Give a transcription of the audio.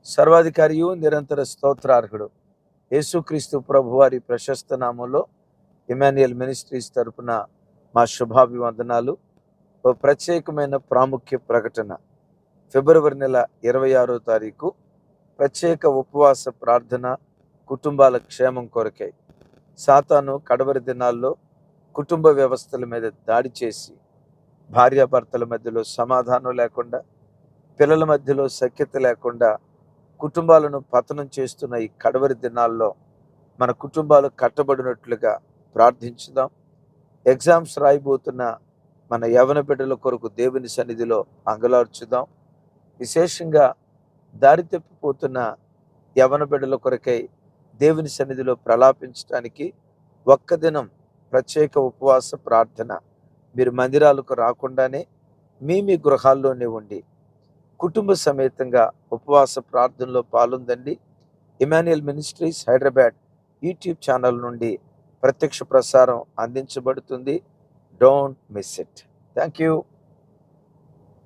సర్వాధికారియు నిరంతర స్తోత్రార్హుడు యేసుక్రీస్తు ప్రభువారి ప్రశస్త నామంలో ఇమాన్యుయల్ మినిస్ట్రీస్ తరపున మా శుభాభివందనాలు. ఓ ప్రత్యేకమైన ప్రాముఖ్య ప్రకటన. ఫిబ్రవరి నెల 26వ తారీఖు ప్రత్యేక ఉపవాస ప్రార్థన కుటుంబాల క్షేమం కొరకై. సాతాను కడవరి దినాల్లో కుటుంబ వ్యవస్థల మీద దాడి చేసి భార్యాభర్తల మధ్యలో సమాధానం లేకుండా, పిల్లల మధ్యలో సఖ్యత లేకుండా కుటుంబాలను పతనం చేస్తున్న ఈ కడవరి దినాల్లో మన కుటుంబాలు కట్టబడినట్లుగా ప్రార్థించుదాం. ఎగ్జామ్స్ రాయబోతున్న మన యవన బిడ్డల కొరకు దేవుని సన్నిధిలో అంగలార్చుదాం. విశేషంగా దారి తప్పిపోతున్న యవన బిడ్డల కొరకై దేవుని సన్నిధిలో ప్రలాపించడానికి ఒక్క దినం ప్రత్యేక ఉపవాస ప్రార్థన. మీరు మందిరాలకు రాకుండానే మీ గృహాల్లోనే ఉండి కుటుంబ సమేతంగా ఉపవాస ప్రార్థనలో పాల్గొందండి. Emmanuel ministries Hyderabad YouTube channel నుండి ప్రత్యక్ష ప్రసారం అందించబడుతుంది. Don't miss it. Thank you.